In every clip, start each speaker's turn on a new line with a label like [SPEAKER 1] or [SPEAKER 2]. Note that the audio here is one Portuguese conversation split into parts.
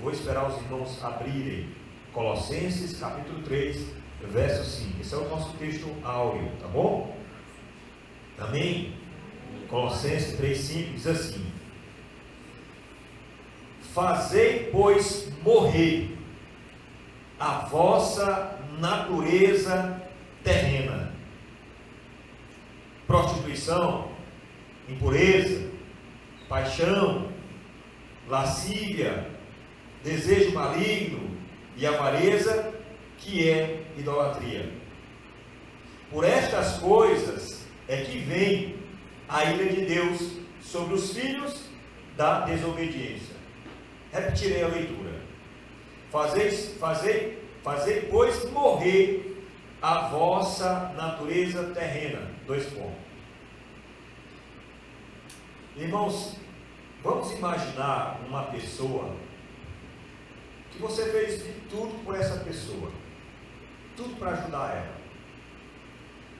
[SPEAKER 1] Vou esperar os irmãos abrirem Colossenses capítulo 3, verso 5. Esse é o nosso texto áureo, tá bom? Amém? Colossenses 3, 5 diz assim: fazei, pois, morrer a vossa natureza terrena, prostituição, impureza, paixão, lascívia, desejo maligno e avareza, que é idolatria. Por estas coisas é que vem a ira de Deus sobre os filhos da desobediência. Repetirei a leitura. Fazei, pois, morrer a vossa natureza terrena. 2 pontos. Irmãos, vamos imaginar uma pessoa que você fez de tudo por essa pessoa, tudo para ajudar ela.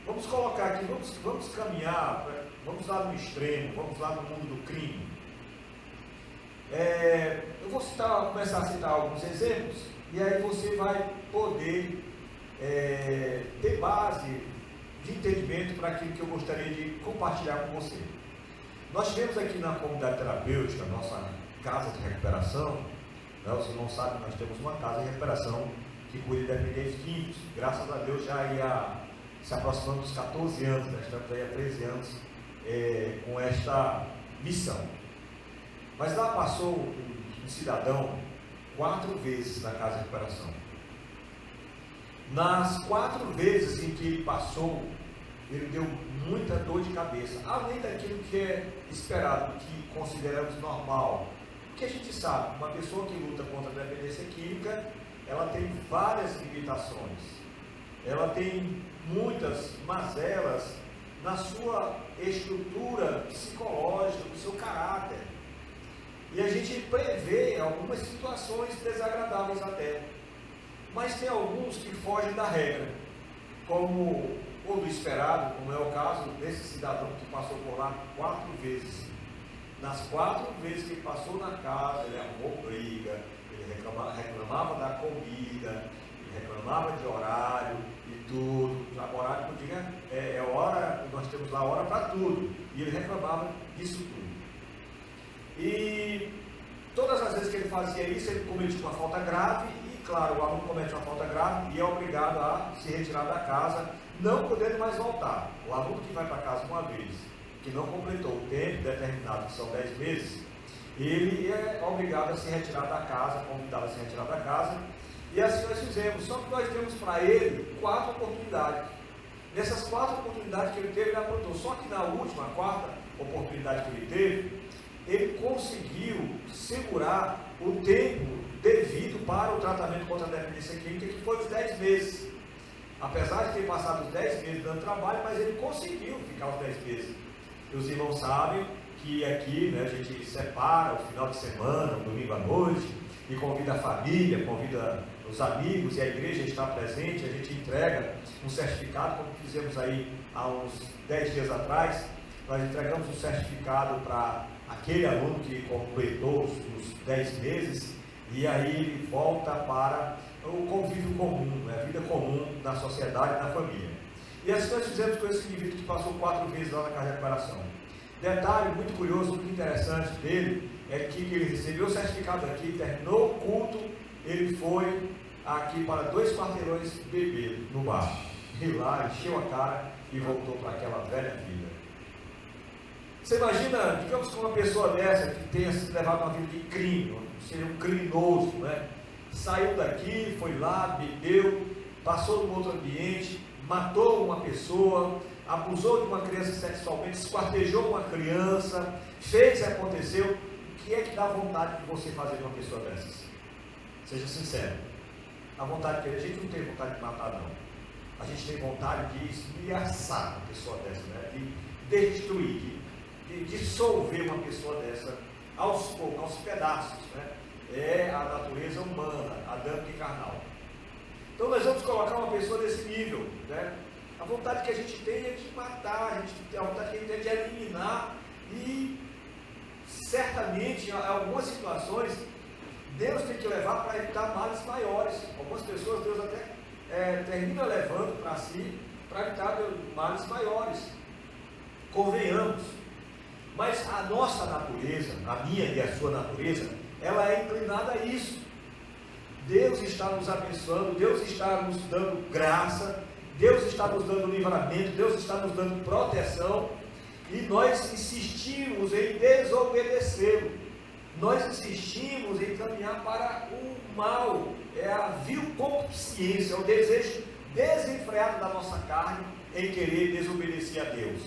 [SPEAKER 1] Vamos colocar aqui, vamos caminhar, vamos lá no extremo, vamos lá no mundo do crime. Eu vou começar a citar alguns exemplos, e aí você vai poder ter base de entendimento para aquilo que eu gostaria de compartilhar com você. Nós tivemos aqui na comunidade terapêutica, nossa casa de recuperação, né? Os irmãos sabem, nós temos uma casa de recuperação que cuida de dependentes químicos. Graças a Deus já ia se aproximando dos 14 anos, né? Estamos aí há 13 anos com esta missão. Mas lá passou um cidadão 4 vezes na casa de recuperação. Nas 4 vezes em que ele passou, ele deu muita dor de cabeça, além daquilo que é esperado, que consideramos normal. Porque a gente sabe, uma pessoa que luta contra a dependência química, ela tem várias limitações, ela tem muitas mazelas na sua estrutura psicológica, no seu caráter. E a gente prevê algumas situações desagradáveis até. Mas tem alguns que fogem da regra, como o do esperado, como é o caso desse cidadão que passou por lá 4 vezes. Nas 4 vezes que ele passou na casa, ele arrumou briga, ele reclamava da comida, ele reclamava de horário e tudo. Horário que eu digo é hora, nós temos lá hora para tudo. E ele reclamava disso tudo. E todas as vezes que ele fazia isso, ele cometia uma falta grave. E claro, o aluno comete uma falta grave e é obrigado a se retirar da casa, não podendo mais voltar. O aluno que vai para casa uma vez, que não completou o tempo determinado, que são 10 meses, ele é obrigado a se retirar da casa, convidado a se retirar da casa. E assim nós fizemos, só que nós demos para ele 4 oportunidades. Nessas 4 oportunidades que ele teve, ele aprontou. Só que na última, a 4ª oportunidade que ele teve, ele conseguiu segurar o tempo devido para o tratamento contra a dependência química, que foi os 10 meses. Apesar de ter passado os 10 meses dando trabalho, mas ele conseguiu ficar os 10 meses. E os irmãos sabem que aqui, né, a gente separa o final de semana, o domingo à noite, e convida a família, convida os amigos, e a igreja está presente, a gente entrega um certificado, como fizemos aí há uns 10 dias atrás. Nós entregamos um certificado para aquele aluno que completou os 10 meses, e aí ele volta para o convívio comum, né, a vida comum na sociedade e na família. E assim nós fizemos com esse indivíduo que passou 4 vezes lá na casa de recuperação. Detalhe muito curioso, muito interessante dele, é que ele recebeu o certificado aqui, terminou o culto, ele foi aqui para 2 quarteirões beber no bar. E lá encheu a cara e voltou para aquela velha vida. Você imagina, digamos que uma pessoa dessa que tenha se levado uma vida de crime, seria um criminoso, né? Saiu daqui, foi lá, bebeu, passou num outro ambiente, matou uma pessoa, abusou de uma criança sexualmente, esquartejou uma criança, fez e aconteceu. O que é que dá vontade de você fazer com uma pessoa dessas? Seja sincero. A vontade que a gente não tem vontade de matar, não. A gente tem vontade de esmiaçar uma pessoa dessa, né? De destruir, de dissolver uma pessoa dessa aos pedaços, né? É a natureza humana, adâmica e carnal. Então nós vamos colocar uma pessoa desse nível, né? A vontade que a gente tem é de matar, a gente tem a vontade que a gente tem de eliminar, e certamente em algumas situações Deus tem que levar para evitar males maiores. Algumas pessoas Deus até termina levando para si para evitar males maiores. Convenhamos. Mas a nossa natureza, a minha e a sua natureza, ela é inclinada a isso. Deus está nos abençoando, Deus está nos dando graça, Deus está nos dando livramento, Deus está nos dando proteção, e nós insistimos em desobedecê-lo. Nós insistimos em caminhar para o mal, é a vil concupiscência, é o desejo desenfreado da nossa carne em querer desobedecer a Deus.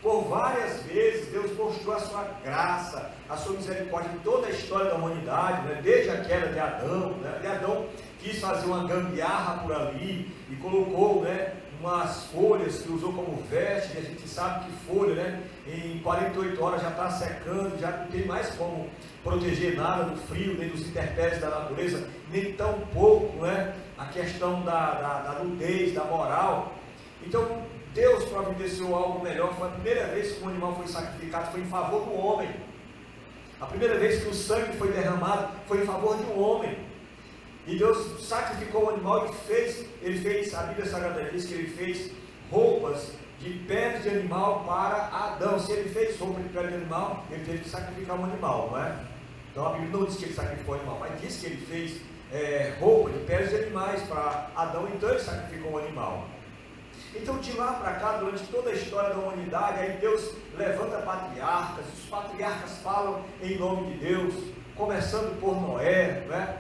[SPEAKER 1] Por várias vezes Deus mostrou a sua graça, a sua misericórdia em toda a história da humanidade, né? Desde a queda de Adão, né? Adão quis fazer uma gambiarra por ali e colocou, né, umas folhas que usou como veste, e a gente sabe que folha, né, em 48 horas já está secando, já não tem mais como proteger nada do frio, nem dos intempéries da natureza, nem tão pouco, né, a questão da nudez, da moral. Então Deus providenciou algo melhor. Foi a primeira vez que um animal foi sacrificado, foi em favor do homem. A primeira vez que o sangue foi derramado foi em favor de um homem. E Deus sacrificou o animal e ele fez, a Bíblia Sagrada diz que ele fez roupas de peles de animal para Adão. Se ele fez roupa de pele de animal, ele teve que sacrificar um animal, não é? Então a Bíblia não diz que ele sacrificou o animal, mas diz que ele fez roupa de peles de animais para Adão, então ele sacrificou um animal. Então de lá para cá, durante toda a história da humanidade, aí Deus levanta patriarcas, os patriarcas falam em nome de Deus, começando por Noé, né?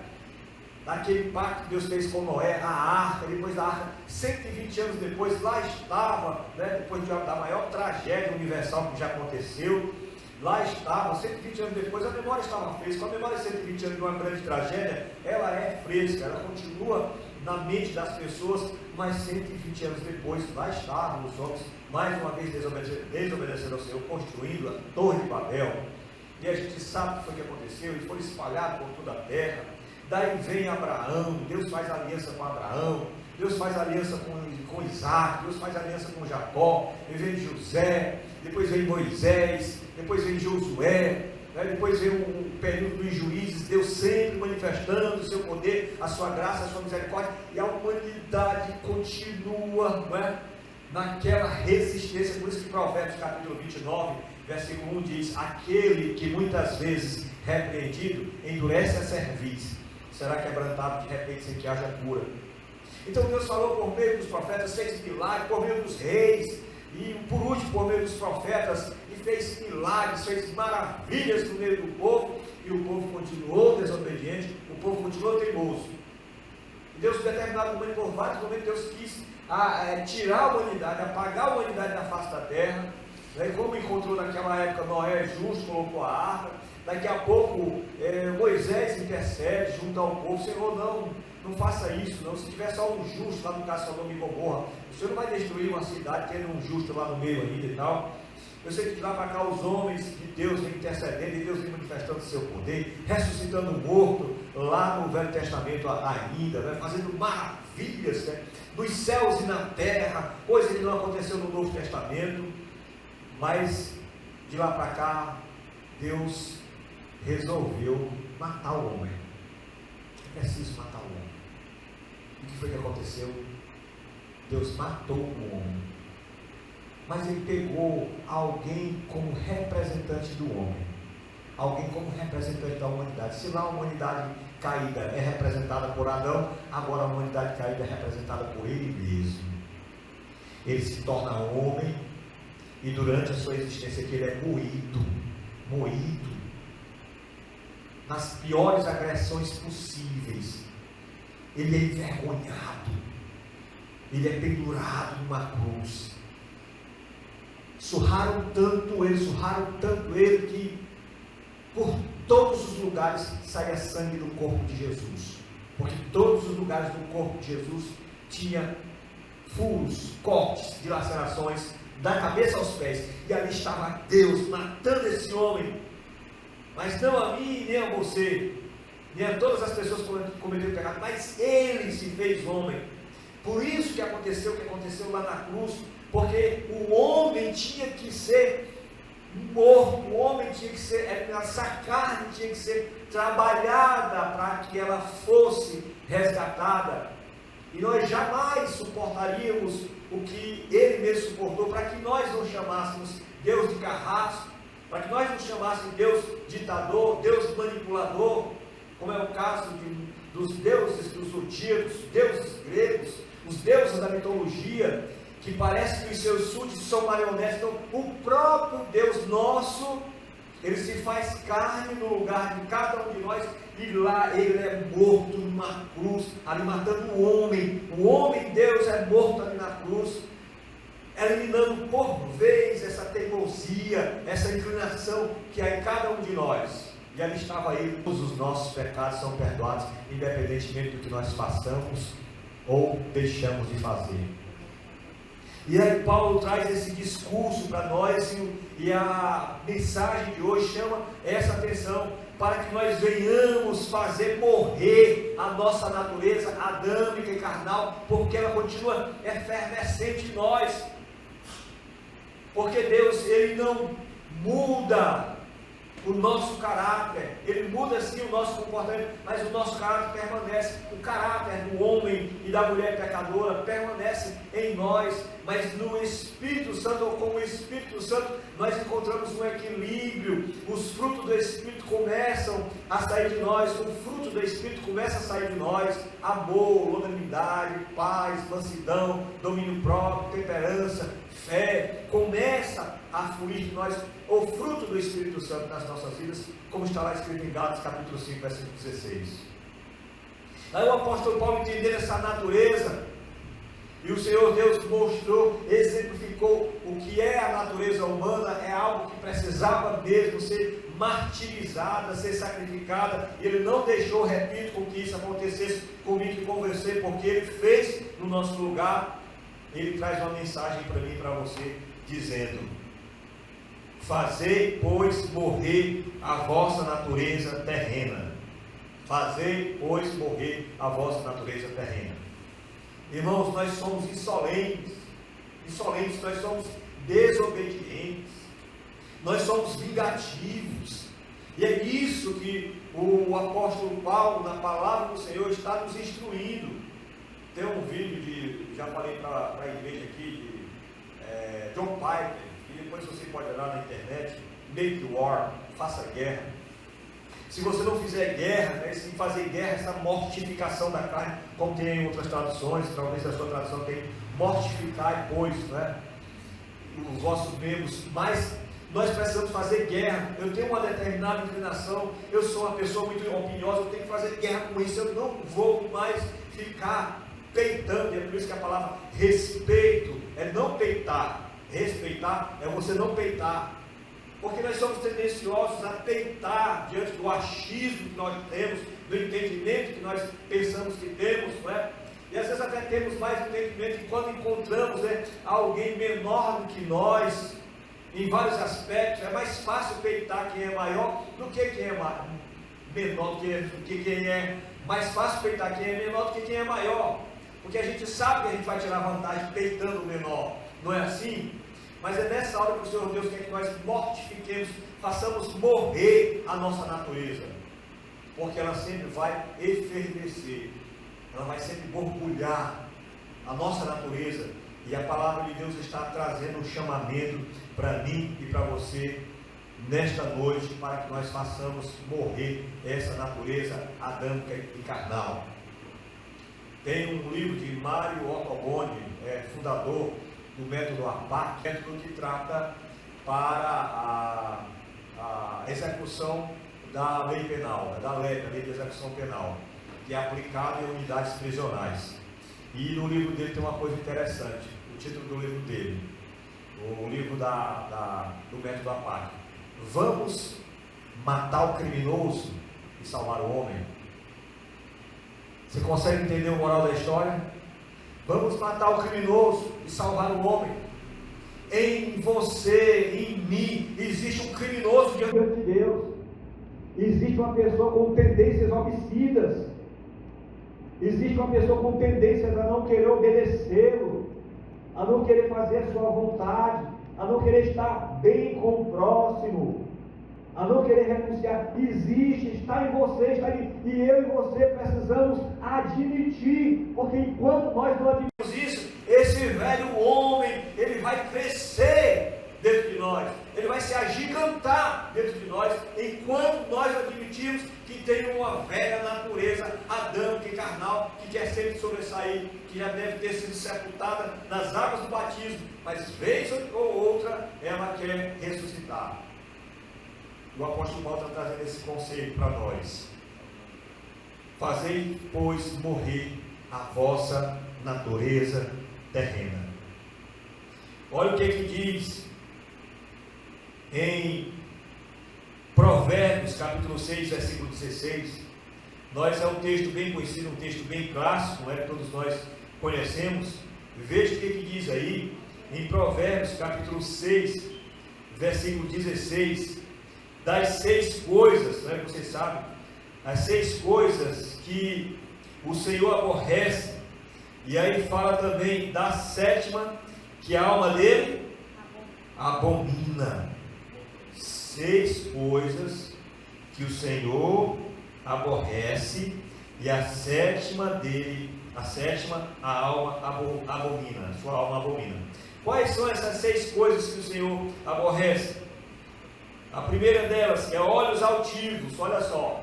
[SPEAKER 1] Naquele pacto que Deus fez com Noé, a arca, depois da arca, 120 anos depois, lá estava, né? Depois da maior tragédia universal que já aconteceu, lá estava, 120 anos depois, a memória estava fresca. A memória de 120 anos de uma grande tragédia, ela é fresca, ela continua na mente das pessoas, mas 120 anos depois, lá estavam os homens, mais uma vez desobedecendo ao Senhor, construindo a Torre de Babel, e a gente sabe o que foi que aconteceu, e foi espalhado por toda a terra. Daí vem Abraão, Deus faz aliança com Abraão, Deus faz aliança com Isaac, Deus faz aliança com Jacó, e vem José, depois vem Moisés, depois vem Josué, né? Depois vem um período dos juízes, Deus sempre manifestando o seu poder, a sua graça, a sua misericórdia, e a humanidade continua, não é? Naquela resistência. Por isso que Provérbios capítulo 29, versículo 1 diz: aquele que muitas vezes repreendido endurece a cerviz, será quebrantado de repente sem que haja cura. Então Deus falou por meio dos profetas, fez milagres, por meio dos reis, e por último por meio dos profetas, e fez milagres, fez maravilhas no meio do povo, e o povo continuou desobediente, o povo continuou teimoso. E Deus, em determinado momento, por vários momentos, Deus quis tirar a humanidade, apagar a humanidade da face da terra, né? Como encontrou naquela época Noé justo, colocou a arca. Daqui a pouco Moisés intercede junto ao povo: Senhor, não faça isso, não. Se tiver só um justo lá no caso Sodoma e Gomorra, o Senhor não vai destruir uma cidade tendo um justo lá no meio ainda e tal. Eu sei que de lá para cá os homens de Deus vêm intercedendo, e Deus vem manifestando o seu poder, ressuscitando o morto lá no Velho Testamento ainda, né? Fazendo maravilhas, né? Nos céus e na terra, coisa que não aconteceu no Novo Testamento. Mas de lá para cá Deus resolveu matar o homem. É preciso matar o homem. E o que foi que aconteceu? Deus matou o homem, mas ele pegou alguém como representante do homem, alguém como representante da humanidade. Se lá a humanidade caída é representada por Adão, agora a humanidade caída é representada por ele mesmo. Ele se torna homem, e durante a sua existência que ele é moído nas piores agressões possíveis, ele é envergonhado, ele é pendurado numa cruz. Surraram tanto ele que por todos os lugares saia sangue do corpo de Jesus, porque todos os lugares do corpo de Jesus tinha furos, cortes, dilacerações da cabeça aos pés, e ali estava Deus matando esse homem, mas não a mim nem a você, nem a todas as pessoas que cometeram pecado, mas ele se fez homem. Por isso que aconteceu o que aconteceu lá na cruz, porque o homem tinha que ser morto, o homem tinha que ser, essa carne tinha que ser trabalhada para que ela fosse resgatada. E nós jamais suportaríamos o que ele mesmo suportou, para que nós não chamássemos Deus de carrasco, para que nós não chamássemos Deus ditador, Deus manipulador, como é o caso dos deuses dos antigos, deuses gregos, os deuses da mitologia, que parece que os seus súditos são marionetes. Então, o próprio Deus nosso, ele se faz carne no lugar de cada um de nós, e lá ele é morto numa cruz, ali matando o homem Deus é morto ali na cruz, eliminando por vez essa teimosia, essa inclinação que há em cada um de nós. E ali estava ele, todos os nossos pecados são perdoados, independentemente do que nós façamos ou deixamos de fazer. E aí Paulo traz esse discurso para nós, e a mensagem de hoje chama essa atenção, para que nós venhamos fazer morrer a nossa natureza adâmica e carnal, porque ela continua efervescente em nós. Porque Deus, ele não muda o nosso caráter, ele muda sim o nosso comportamento, mas o nosso caráter permanece. O caráter do homem e da mulher pecadora permanece em nós, mas no Espírito Santo, ou com o Espírito Santo, nós encontramos um equilíbrio. Os frutos do Espírito começam a sair de nós, o fruto do Espírito começa a sair de nós: amor, longanimidade, paz, mansidão, domínio próprio, temperança, fé. Começa a fluir de nós o fruto do Espírito Santo nas nossas vidas, como está lá escrito em Gálatas capítulo 5, versículo 16. Aí o apóstolo Paulo entendeu essa natureza, e o Senhor Deus mostrou, exemplificou o que é a natureza humana. É algo que precisava mesmo ser martirizada, ser sacrificada, e Ele não deixou, repito, com que isso acontecesse comigo e com você, porque Ele fez no nosso lugar. Ele traz uma mensagem para mim e para você, dizendo: fazei, pois, morrer a vossa natureza terrena. Fazei, pois, morrer a vossa natureza terrena. Irmãos, nós somos insolentes, nós somos desobedientes, nós somos vingativos, e é isso que o apóstolo Paulo, na palavra do Senhor, está nos instruindo. Tem um vídeo já falei para a igreja aqui, de John Piper, e depois você pode olhar na internet: make war, faça guerra. Se você não fizer guerra, se fazer guerra, essa mortificação da carne, como tem em outras traduções, talvez a sua tradução tem mortificar, pois, os vossos membros, mas nós precisamos fazer guerra. Eu tenho uma determinada inclinação, eu sou uma pessoa muito opiniosa, eu tenho que fazer guerra com isso, eu não vou mais ficar peitando. E é por isso que a palavra respeito é não peitar. Respeitar é você não peitar, porque nós somos tendenciosos a peitar diante do achismo que nós temos, do entendimento que nós pensamos que temos, não é? E às vezes até temos mais entendimento, e quando encontramos alguém menor do que nós, em vários aspectos, é mais fácil peitar quem é maior do que quem é menor, do que quem é mais fácil peitar quem é menor do que quem é maior, porque a gente sabe que a gente vai tirar vantagem peitando o menor, não é assim? Mas é nessa hora que o Senhor Deus quer que nós mortifiquemos, façamos morrer a nossa natureza, porque ela sempre vai efervescer, ela vai sempre borbulhar a nossa natureza. E a palavra de Deus está trazendo um chamamento para mim e para você nesta noite, para que nós façamos morrer essa natureza adâmica e carnal. Tem um livro de Mário Ottoboni, fundador do método APAC, método que trata para a execução da lei penal, da lei de execução penal, que é aplicada em unidades prisionais. E no livro dele tem uma coisa interessante, o título do livro dele, o livro do método APAC: vamos matar o criminoso e salvar o homem. Você consegue entender o moral da história? Vamos matar o criminoso e salvar o homem. Em você, em mim, existe um criminoso diante de Deus. Existe uma pessoa com tendências homicidas. Existe uma pessoa com tendências a não querer obedecê-lo, a não querer fazer a sua vontade. a não querer estar bem com o próximo, a não querer renunciar. Existe, está em você, está em, e eu e você precisamos admitir, porque enquanto nós não admitimos isso, esse velho homem, ele vai crescer dentro de nós, ele vai se agigantar dentro de nós, enquanto nós admitimos que tem uma velha natureza adâmica e carnal, que quer sempre sobressair, que já deve ter sido sepultada nas águas do batismo, mas vez ou outra ela quer ressuscitar. O apóstolo Paulo está trazendo esse conselho para nós. Fazei, pois, morrer a vossa natureza terrena. Olha o que diz em Provérbios, capítulo 6, versículo 16. É um texto bem conhecido, um texto bem clássico, não é? Todos nós conhecemos. Veja o que diz aí, em Provérbios, capítulo 6, versículo 16. Das 6 coisas, né, você sabe, as 6 coisas que o Senhor aborrece, e aí fala também da 7ª, que a alma dele abomina. 6 coisas que o Senhor aborrece, e a 7ª dele, a 7ª, a alma abomina, a sua alma abomina. Quais são essas 6 coisas que o Senhor aborrece? A primeira delas é olhos altivos, olha só,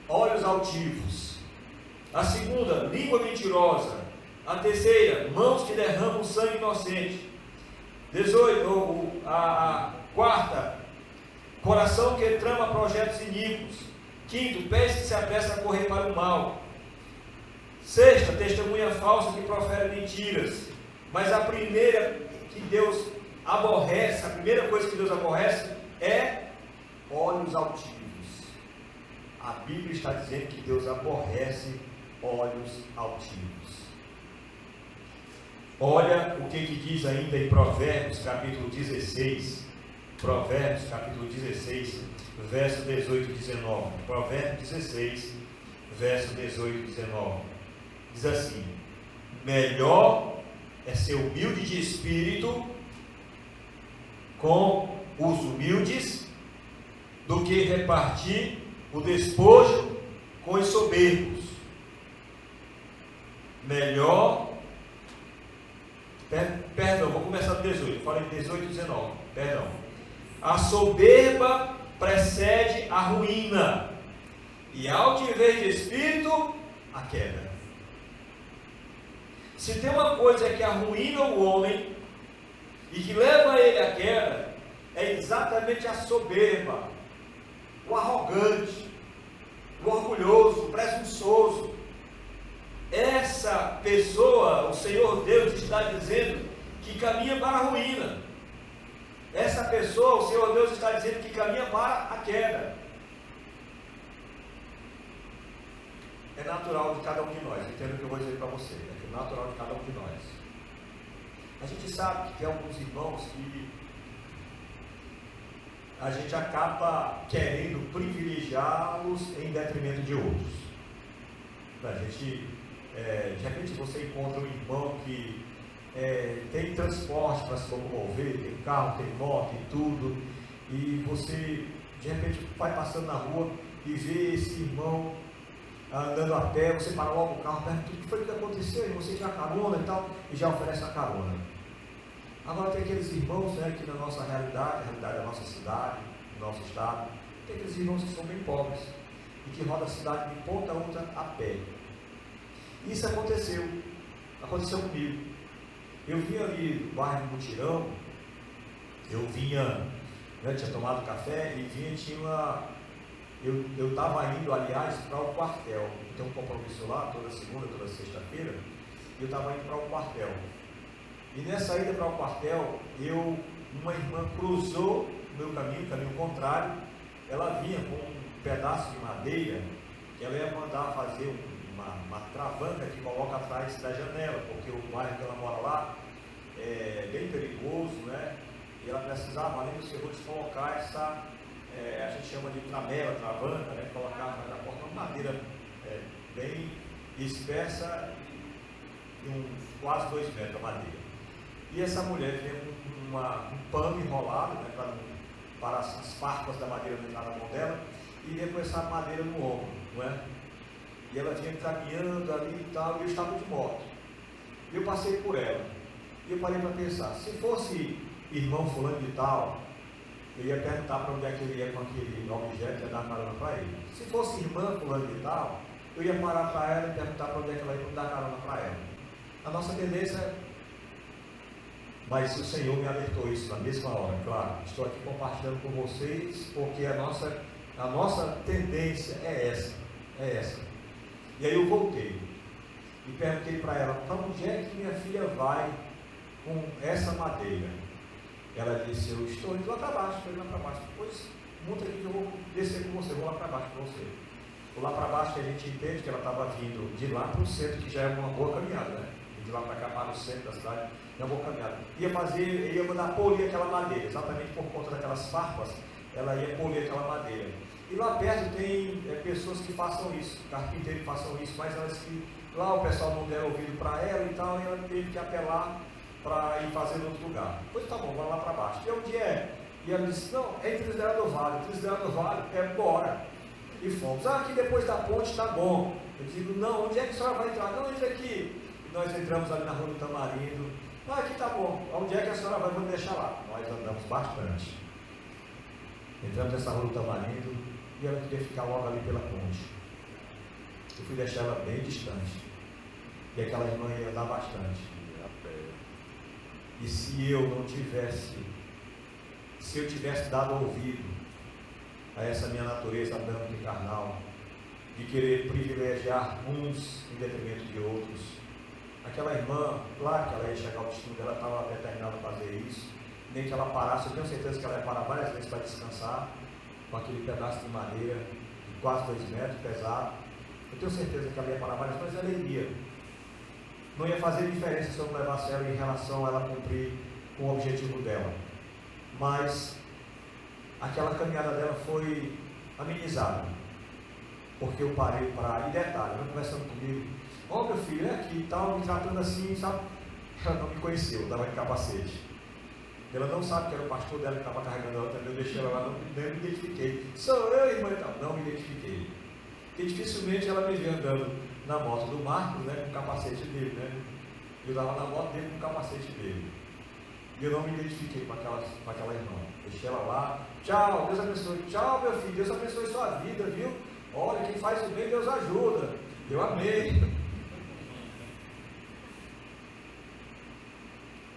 [SPEAKER 1] olhos altivos. A segunda, língua mentirosa. A terceira, mãos que derramam sangue inocente. 18, a quarta, coração que trama projetos iníquos. Quinto, pés que se apressam a correr para o mal. Sexta, testemunha falsa que profere mentiras. Mas a primeira que Deus aborrece, a primeira coisa que Deus aborrece é olhos altivos. A Bíblia está dizendo que Deus aborrece olhos altivos. Olha o que diz ainda em Provérbios capítulo 16. Provérbios capítulo 16, verso 18 e 19. Provérbios 16, verso 18 e 19. Diz assim: melhor é ser humilde de espírito com os humildes, do que repartir o despojo com os soberbos. Melhor, perdão, vou começar do 18, falei 18 e 19, perdão. A soberba precede a ruína, e a altivez de espírito, a queda. Se tem uma coisa que arruína o homem e que leva ele à queda, é exatamente a soberba, o arrogante, o orgulhoso, o presunçoso. Essa pessoa, o Senhor Deus está dizendo que caminha para a ruína. Essa pessoa, o Senhor Deus está dizendo que caminha para a queda. É natural de cada um de nós, entenda o que eu vou dizer para você, é natural de cada um de nós. A gente sabe que tem alguns irmãos que a gente acaba querendo privilegiá-los em detrimento de outros. A gente, de repente você encontra um irmão que tem transporte para se locomover, tem carro, tem moto e tudo, e você de repente vai passando na rua e vê esse irmão andando a pé, você para logo o carro, pergunta o que foi que aconteceu, e você quer carona e tal, e já oferece a carona. Agora tem aqueles irmãos, né, que na nossa realidade, a realidade da nossa cidade, do nosso estado, tem aqueles irmãos que são bem pobres e que rodam a cidade de ponta a outra a pé. Isso aconteceu comigo. Eu vinha ali do bairro do Mutirão, eu vinha, né, tinha tomado café e vinha, eu estava indo, aliás, para o quartel. Tem um compromisso lá, toda segunda, toda sexta-feira, e eu estava indo para o quartel. E nessa ida para o quartel, uma irmã cruzou o meu caminho, caminho contrário. Ela vinha com um pedaço de madeira, que ela ia mandar fazer uma travanca que coloca atrás da janela, porque o bairro que ela mora lá é bem perigoso, né? E ela precisava, além dos ferrolhos, colocar essa, a gente chama de tramela, travanca, né? Colocar atrás da porta uma madeira bem espessa, de quase 2 metros a madeira. E essa mulher vinha com um pano enrolado, né, para as farpas da madeira não entrar na mão dela, e vinha com essa madeira no ombro, não é? E ela vinha caminhando ali e tal, e eu estava de moto. E eu passei por ela. E eu parei para pensar, se fosse irmão fulano de tal, eu ia perguntar para onde é que ele ia com aquele objeto e ia dar carona para ele. Se fosse irmã fulano de tal, eu ia parar para ela e perguntar para onde é que ela ia dar carona para ela. A nossa tendência é... Mas o Senhor me alertou isso na mesma hora, claro. Estou aqui compartilhando com vocês, porque a nossa tendência é essa. E aí eu voltei e perguntei para ela, para onde é que minha filha vai com essa madeira? Ela disse, eu estou indo lá para baixo, Pois, monta aqui que eu vou descer com você, vou lá para baixo com você. Vou lá para baixo, que a gente entende que ela estava vindo de lá para o centro, que já é uma boa caminhada, né? De lá para cá, para o centro da cidade, é uma boa caminhada. Ia mandar polir aquela madeira, exatamente por conta daquelas farpas, ela ia polir aquela madeira. E lá perto tem pessoas que façam isso, carpinteiros que façam isso, mas elas que lá o pessoal não deram ouvido para ela e tal, e ela teve que apelar para ir fazer em outro lugar. Pois tá bom, vamos lá para baixo. E onde é? E ela disse, não, é em Trisdela do Vale, bora. E fomos, aqui depois da ponte tá bom. Eu digo, não, onde é que a senhora vai entrar? Não, entra aqui. E nós entramos ali na rua do Tamarindo. Ah, aqui tá bom, onde é que a senhora vai? Vamos deixar lá. Nós andamos bastante. Entramos nessa rua do Tamarindo e ela queria ficar logo ali pela ponte. Eu fui deixar ela bem distante. E aquela irmã ia andar bastante. E se eu tivesse dado ouvido a essa minha natureza adâmica e carnal, de querer privilegiar uns em detrimento de outros, aquela irmã, claro que ela ia chegar ao destino dela, estava determinada a fazer isso, nem que ela parasse, eu tenho certeza que ela ia parar várias vezes para descansar, com aquele pedaço de madeira, de quase 2 metros, pesado, eu tenho certeza que ela ia parar várias vezes, mas ela iria. Não ia fazer diferença se eu não levasse ela em relação a ela cumprir com o objetivo dela. Mas aquela caminhada dela foi amenizada. Porque eu parei para... E detalhe, ela conversando comigo, meu filho, é aqui e tal, me tratando assim, sabe? Ela não me conheceu, eu estava de capacete. Ela não sabe que era o pastor dela que estava carregando ela também, eu deixei ela lá, nem me identifiquei. Sou eu, irmã e tal. Não me identifiquei. E dificilmente ela me via andando na moto do Marcos, né, com o capacete dele, né? Eu estava na moto dele com o capacete dele. E eu não me identifiquei com aquela irmã. Deixei ela lá. Tchau, Deus abençoe. Tchau, meu filho, Deus abençoe sua vida, viu? Olha, quem faz o bem, Deus ajuda. Eu amei.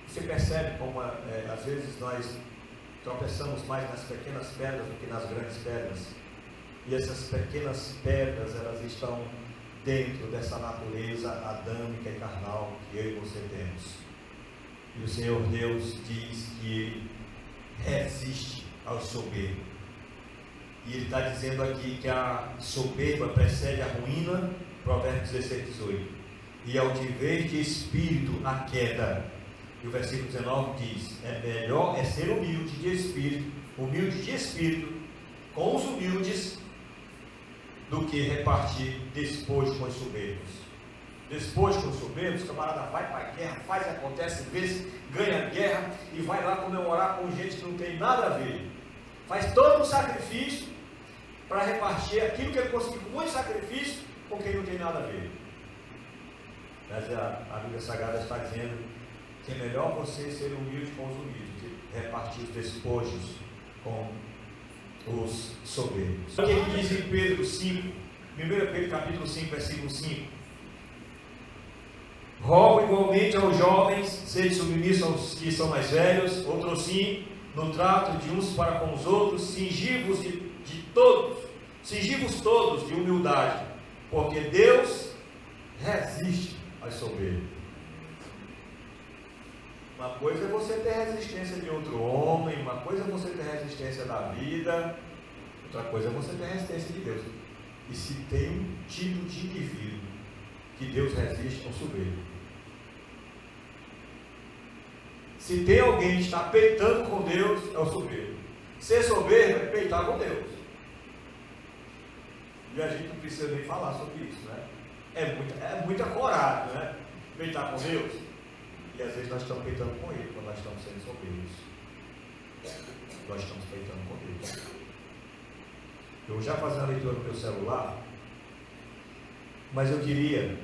[SPEAKER 1] Você percebe como às vezes nós tropeçamos mais nas pequenas pedras do que nas grandes pedras. E essas pequenas pedras, elas estão dentro dessa natureza adâmica e carnal que eu e você temos. E o Senhor Deus diz que Ele resiste ao soberbo. E Ele está dizendo aqui que a soberba precede a ruína, Provérbios 16:18. E a altivez de espírito a queda. E o versículo 19 diz, melhor é ser humilde de espírito, com os humildes, do que repartir despojo com os soberbos. Despojo com os soberbos, o camarada vai para a guerra, faz, acontece, vê, ganha guerra e vai lá comemorar com gente que não tem nada a ver. Faz todo um sacrifício para repartir aquilo que ele conseguiu com muito sacrifício com quem não tem nada a ver. Mas a Bíblia Sagrada está dizendo que é melhor você ser humilde com os humildes, que repartir os despojos com os soberbos. O que ele diz em Pedro 5, 1 Pedro capítulo 5, versículo 5? Rogo igualmente aos jovens, sede submissos aos que são mais velhos, outros sim, no trato de uns para com os outros, cingivos todos de humildade, porque Deus resiste aos soberbos. Uma coisa é você ter resistência de outro homem, uma coisa é você ter resistência da vida, outra coisa é você ter resistência de Deus. E se tem um tipo de indivíduo que Deus resiste ao soberbo, se tem alguém que está peitando com Deus, é o soberbo. Ser soberbo é peitar com Deus. E a gente não precisa nem falar sobre isso, né? É muita coragem, né? Peitar com Deus. porque às vezes nós estamos peitando com Ele, quando nós estamos sendo soberbos. Nós estamos peitando com Deus. Eu vou já fazer a leitura no meu celular, mas eu queria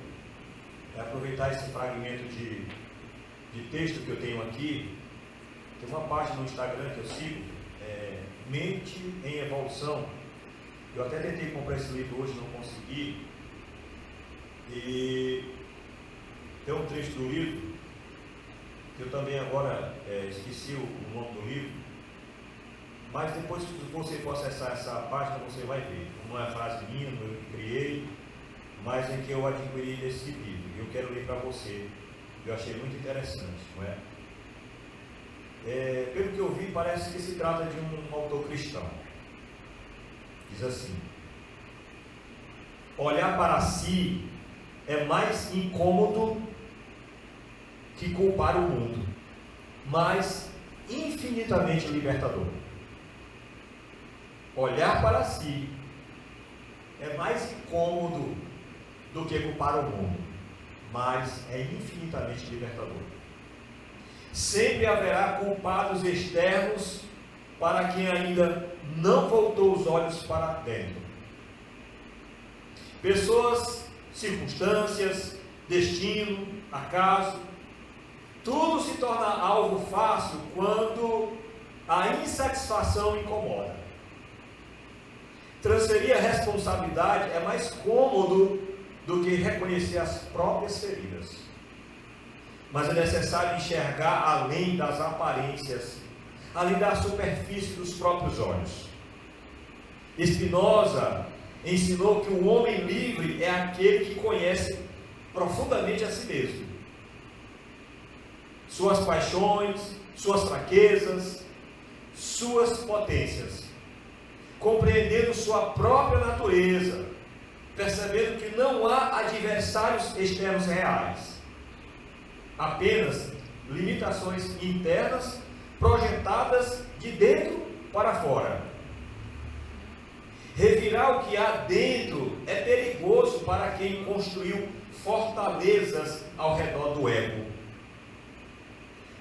[SPEAKER 1] aproveitar esse fragmento de texto que eu tenho aqui. Tem uma página no Instagram que eu sigo, Mente em Evolução. Eu até tentei comprar esse livro hoje, não consegui. E tem um trecho do livro, que eu também agora esqueci o nome do livro, mas depois que você for acessar essa página, você vai ver. Não é frase minha, eu que criei, mas em que eu adquiri esse livro. E eu quero ler para você. Eu achei muito interessante, não é? Pelo que eu vi, parece que se trata de um autor cristão. Diz assim: olhar para si é mais incômodo que culpar o mundo, mas infinitamente libertador. Olhar para si é mais incômodo do que culpar o mundo, mas é infinitamente libertador. Sempre haverá culpados externos para quem ainda não voltou os olhos para dentro. Pessoas, circunstâncias, destino, acaso, tudo se torna algo fácil quando a insatisfação incomoda. Transferir a responsabilidade é mais cômodo do que reconhecer as próprias feridas. Mas é necessário enxergar além das aparências, além da superfície dos próprios olhos. Spinoza ensinou que o homem livre é aquele que conhece profundamente a si mesmo, suas paixões, suas fraquezas, suas potências, compreendendo sua própria natureza, percebendo que não há adversários externos reais, apenas limitações internas projetadas de dentro para fora. Revirar o que há dentro é perigoso para quem construiu fortalezas ao redor do ego.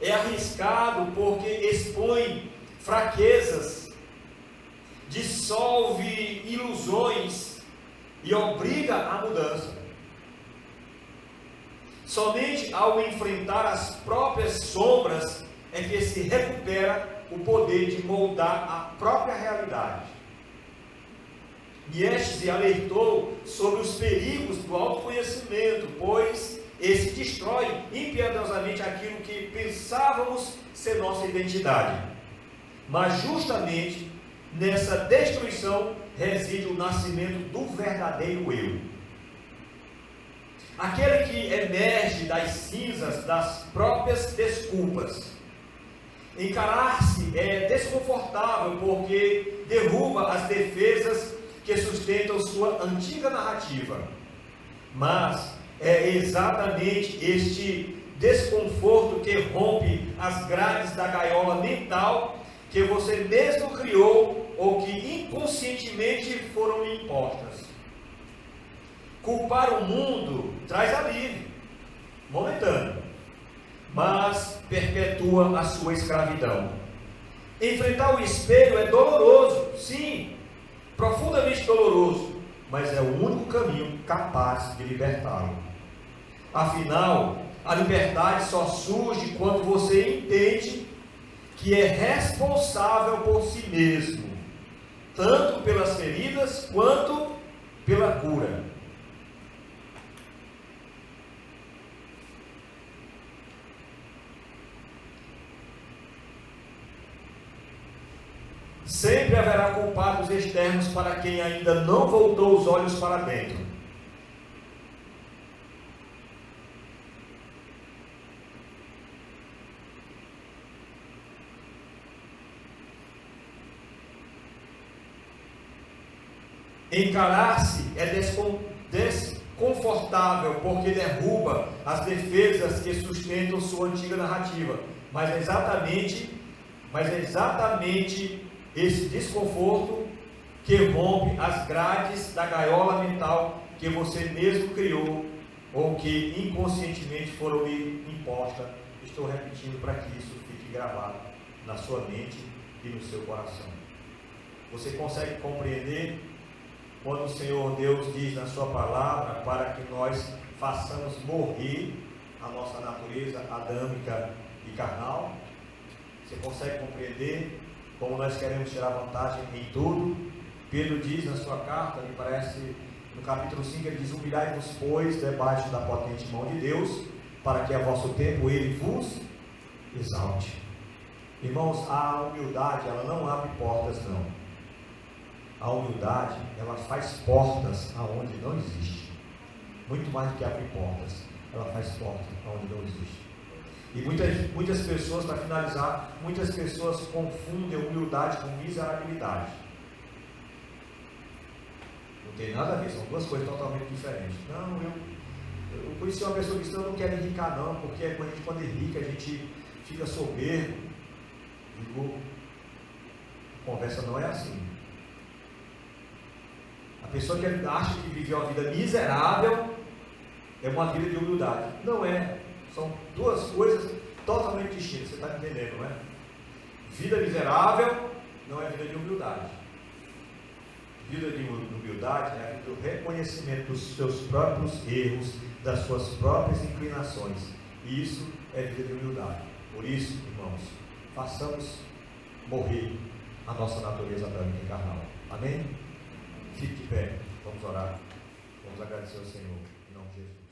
[SPEAKER 1] É arriscado porque expõe fraquezas, dissolve ilusões e obriga à mudança. Somente ao enfrentar as próprias sombras é que se recupera o poder de moldar a própria realidade. Nietzsche alertou sobre os perigos do autoconhecimento, pois esse destrói impiedosamente aquilo que pensávamos ser nossa identidade. Mas justamente nessa destruição reside o nascimento do verdadeiro eu. Aquele que emerge das cinzas das próprias desculpas. Encarar-se é desconfortável porque derruba as defesas que sustentam sua antiga narrativa. Mas é exatamente este desconforto que rompe as grades da gaiola mental que você mesmo criou ou que inconscientemente foram lhe impostas. Culpar o mundo traz alívio momentâneo, mas perpetua a sua escravidão. Enfrentar o espelho é doloroso, sim, profundamente doloroso, mas é o único caminho capaz de libertá-lo. Afinal, a liberdade só surge quando você entende que é responsável por si mesmo, tanto pelas feridas quanto pela cura. Sempre haverá culpados externos para quem ainda não voltou os olhos para dentro. Encarar-se é desconfortável porque derruba as defesas que sustentam sua antiga narrativa. Mas é exatamente esse desconforto que rompe as grades da gaiola mental que você mesmo criou ou que inconscientemente foram lhe impostas estou repetindo para que isso fique gravado na sua mente e no seu coração. Você consegue compreender quando o Senhor Deus diz na sua palavra para que nós façamos morrer a nossa natureza adâmica e carnal? Você consegue compreender como nós queremos tirar vantagem em tudo? Pedro diz na sua carta, me parece, no capítulo 5, ele diz: humilhai-vos, pois, debaixo da potente mão de Deus, para que a vosso tempo ele vos exalte. Irmãos, a humildade, ela não abre portas, não. A humildade, ela faz portas aonde não existe. Muito mais do que abrir portas, ela faz portas aonde não existe. E muitas pessoas, para finalizar, muitas pessoas confundem humildade com miserabilidade. Não tem nada a ver, são duas coisas totalmente diferentes. Não, eu conheci uma pessoa que disse: eu não quero enricar não, porque quando é rica a gente fica soberbo. Digo, a conversa não é assim. A pessoa que acha que vive uma vida miserável é uma vida de humildade. Não é. São duas coisas totalmente distintas. Você está entendendo, não é? Vida miserável não é vida de humildade. Vida de humildade é a vida do reconhecimento dos seus próprios erros, das suas próprias inclinações. E isso é vida de humildade. Por isso, irmãos, façamos morrer a nossa natureza adâmica e carnal. Amém? Fique de pé, vamos orar, vamos agradecer ao Senhor, em nome de Jesus.